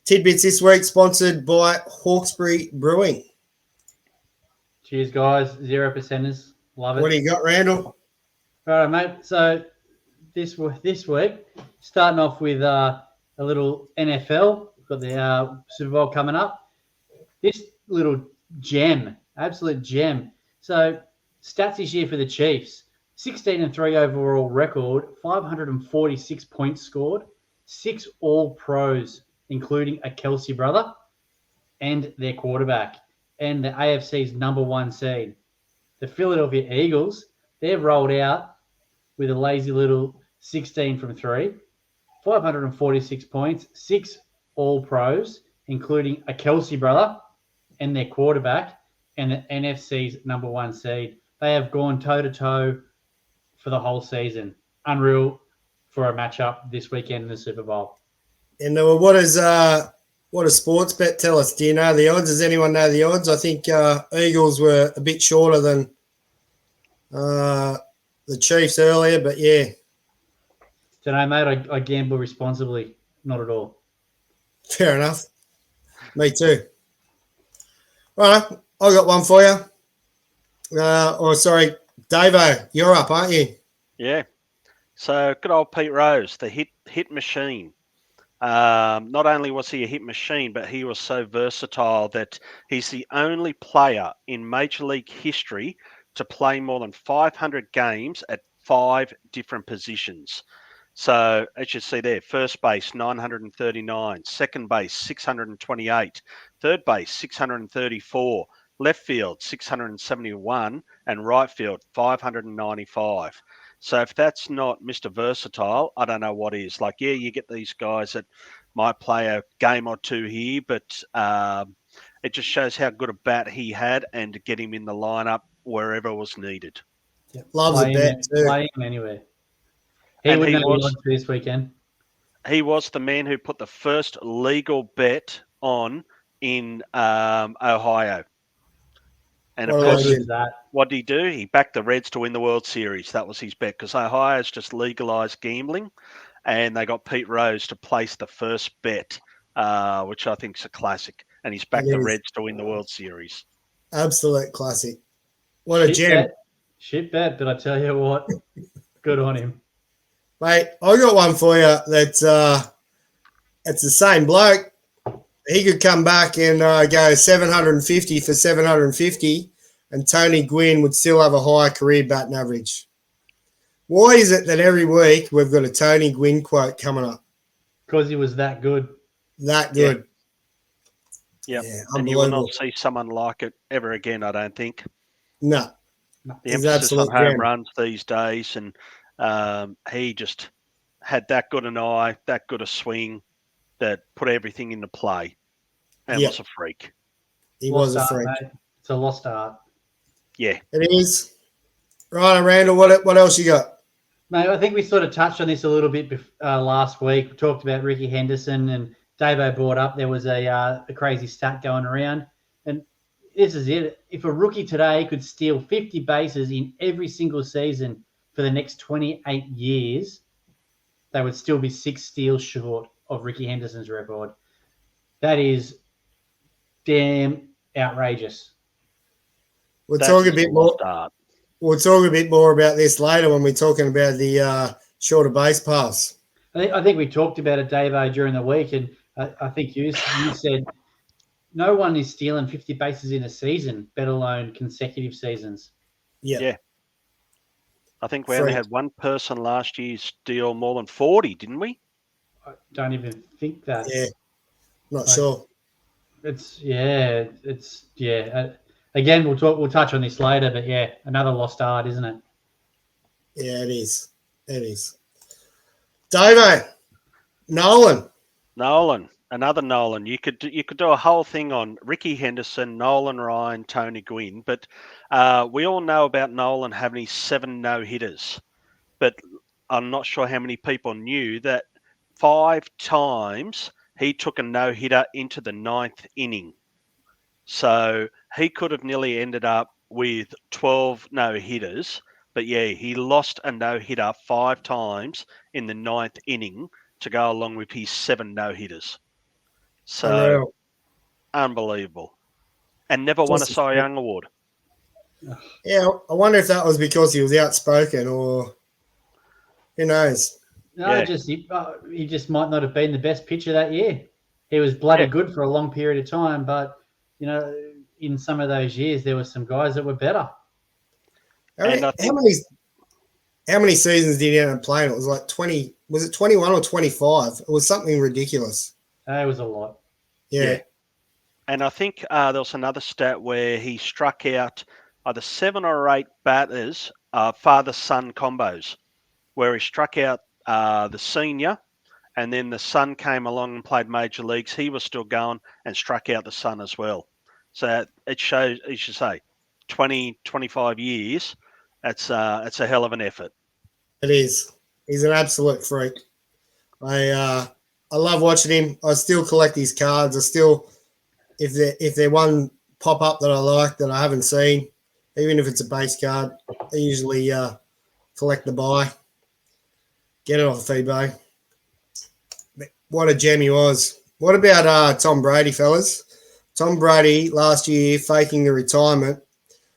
Tid Bits this week sponsored by Hawkesbury Brewing. Cheers, guys. 0%ers. Love it. What do you got, Randall? All right, mate. So this week, starting off with a little NFL. We've got the Super Bowl coming up. This little gem, absolute gem. So stats this year for the Chiefs: 16-3 overall record, 546 points scored, 6 All-Pros, including a Kelsey brother and their quarterback, and the AFC's number 1 seed. The Philadelphia Eagles, they've rolled out with a lazy little 16 from 3, 546 points, 6 All-Pros, including a Kelsey brother and their quarterback, and the NFC's number 1 seed. They have gone toe-to-toe for the whole season. Unreal for a matchup this weekend in the Super Bowl. And what does sports bet tell us? Do you know the odds? Does anyone know the odds? I think Eagles were a bit shorter than the Chiefs earlier, but yeah. Don't know, mate. I gamble responsibly. Not at all. Fair enough. Me too. All right, I got one for you. Davo, you're up, aren't you? Yeah. So good old Pete Rose, the hit machine. Not only was he a hit machine, but he was so versatile that he's the only player in Major League history to play more than 500 games at 5 different positions. So as you see there, first base 939, second base 628, third base 634, left field 671, and right field 595. So if that's not Mr. Versatile, I don't know what is. Like, yeah, you get these guys that might play a game or two here, but it just shows how good a bat he had and to get him in the lineup wherever was needed. Yeah. Loves a bet too. Play him anywhere. He would know the odds for this weekend. He was the man who put the first legal bet on in Ohio. And of course, what did he do? He backed the Reds to win the World Series. That was his bet, because Ohio's just legalized gambling, and they got Pete Rose to place the first bet, which I think is a classic. And he's backed the Reds to win the World Series. Absolute classic. What a gem. Shit bet, but I tell you what, good on him. Mate, I got one for you that's it's the same bloke. He could come back and go 750 for 750, and Tony Gwynn would still have a higher career batting average. Why is it that every week we've got a Tony Gwynn quote coming up? Because he was that good. That good. Yeah, and you will not see someone like it ever again, I don't think. No. The emphasis on home runs these days, and he just had that good an eye, that good a swing, that put everything into play, and was a freak. He was a freak. Mate. It's a lost art. Yeah. It is. Right, Randall, what else you got? Mate, I think we sort of touched on this a little bit last week. We talked about Ricky Henderson, and Davo brought up there was a crazy stat going around. And this is it. If a rookie today could steal 50 bases in every single season for the next 28 years, they would still be 6 steals short of Ricky Henderson's record. That is damn outrageous. We'll talk a bit more. We'll talk a bit more about this later when we're talking about the shorter base pass. I think we talked about it, Davo, during the week, and I think you said no one is stealing 50 bases in a season, let alone consecutive seasons. Yeah. I think we only had one person last year steal more than 40, didn't we? I don't even think that. Yeah, not sure. Again, we'll touch on this later, but yeah, another lost art, isn't it? Yeah, it is. It is. Davo, Nolan, another Nolan. You could do a whole thing on Ricky Henderson, Nolan Ryan, Tony Gwynn, but we all know about Nolan having his 7 no-hitters. But I'm not sure how many people knew that 5 times he took a no-hitter into the 9th inning. So he could have nearly ended up with 12 no-hitters. But yeah, he lost a no-hitter 5 times in the 9th inning to go along with his 7 no-hitters. So Unreal. unbelievable. And never won a Just- Cy Young award. Yeah, I wonder if that was because he was outspoken or who knows. No, Yeah. he just might not have been the best pitcher that year. He was bloody Yeah. good for a long period of time, but in some of those years there were some guys that were better. How many, And I think- how many seasons did he end up playing? It was like 20. Was it 21 or 25? It was something ridiculous. It was a lot. Yeah. And I think there was another stat where he struck out either 7 or 8 batters, father-son combos, where he struck out the senior, and then the son came along and played major leagues. He was still going and struck out the son as well. So it shows, you should say, 20, 25 years. It's a hell of an effort. It is. He's an absolute freak. I love watching him. I still collect his cards. I still, if they're one pop up that I like that I haven't seen, even if it's a base card, I usually collect the buy, get it off eBay. But what a gem he was. What about Tom Brady, fellas? Tom Brady last year faking the retirement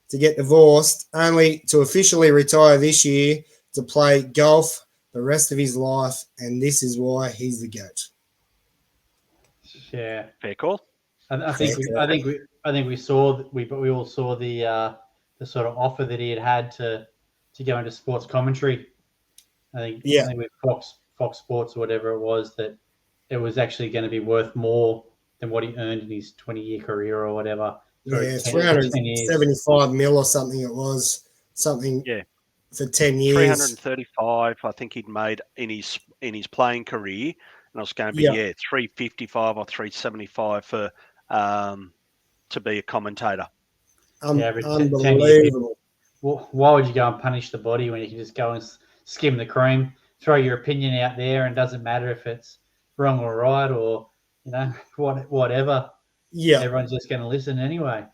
to get divorced, only to officially retire this year to play golf the rest of his life, and this is why he's the GOAT. Yeah, Fair call. I think we all saw the sort of offer that he had to go into sports commentary. I think with Fox Sports or whatever it was, that it was actually going to be worth more than what he earned in his 20-year career or whatever. Yeah, 375 mil or something it was. Something for 10 years. 335 I think he'd made in his playing career. And it was going to be 355 or 375 for to be a commentator. Unbelievable. Why would you go and punish the body when you can just go and skim the cream, throw your opinion out there, and it doesn't matter if it's wrong or right or whatever. Yeah, everyone's just going to listen anyway.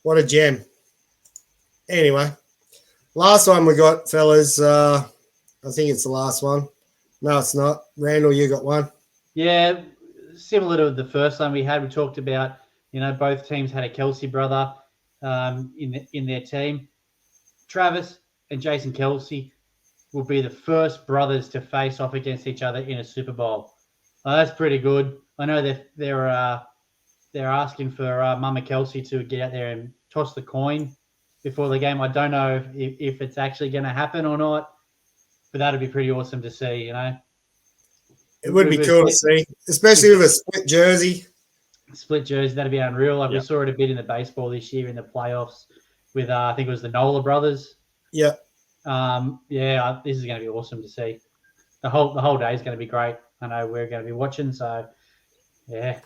What a gem. Anyway, last one we got, fellas. I think it's the last one. No, it's not. Randall, you got one. Yeah, similar to the first one we had. We talked about, both teams had a Kelsey brother in their team. Travis and Jason Kelsey will be the first brothers to face off against each other in a Super Bowl. That's pretty good. I know that they're asking for Mama Kelsey to get out there and toss the coin before the game. I don't know if it's actually going to happen or not, but that'd be pretty awesome to see, It would be cool to see, especially with a split jersey. Split jersey, that'd be unreal. We saw it a bit in the baseball this year in the playoffs with, I think it was the Nolan Brothers. Yeah. This is going to be awesome to see. The whole day is going to be great. I know we're going to be watching, so yeah.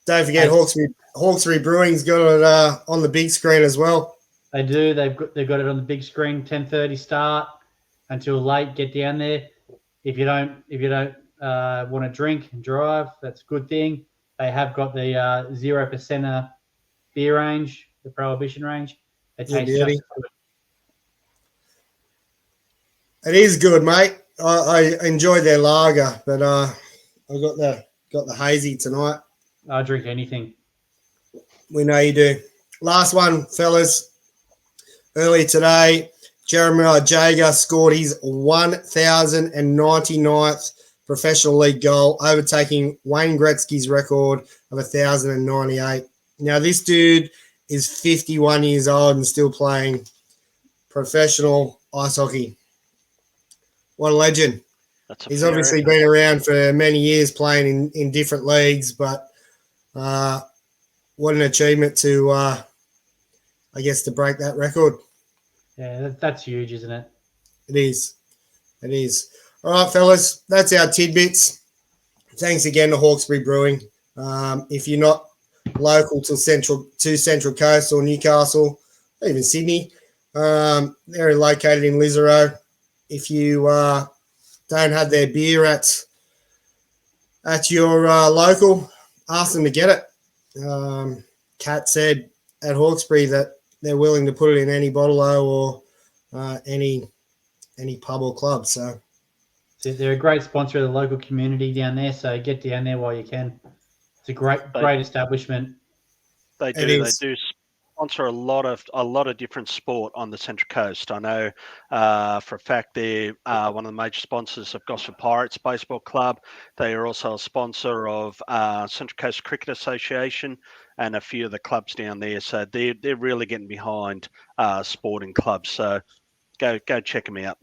Don't forget Hawkesbury Brewing's got it on the big screen as well. They do. They've got it on the big screen. 10:30 start until late. Get down there. If you don't want to drink and drive, that's a good thing. They have got the 0% beer range, the Prohibition range. It tastes just good. It is good, mate. I enjoyed their lager, but I got the hazy tonight. I drink anything. We know you do. Last one, fellas. Earlier today, Jeremiah Jager scored his 1,099th professional league goal, overtaking Wayne Gretzky's record of 1,098. Now, this dude is 51 years old and still playing professional ice hockey. What a legend. He's obviously been around for many years playing in different leagues, but what an achievement to break that record. Yeah, that's huge, isn't it? It is. All right, fellas, that's our tidbits. Thanks again to Hawkesbury Brewing. If you're not local to Central Coast or Newcastle, or even Sydney, they're located in Lisarow. If you don't have their beer at your local, ask them to get it. Kat said at Hawkesbury that they're willing to put it in any bottle-o or any pub or club. So they're a great sponsor of the local community down there. So get down there while you can. It's a great establishment. They It do. They is. do sponsor a lot of different sport on the Central Coast. I know for a fact they're one of the major sponsors of Gosford Pirates Baseball Club. They are also a sponsor of Central Coast Cricket Association and a few of the clubs down there. So they're really getting behind sporting clubs. So go check them out.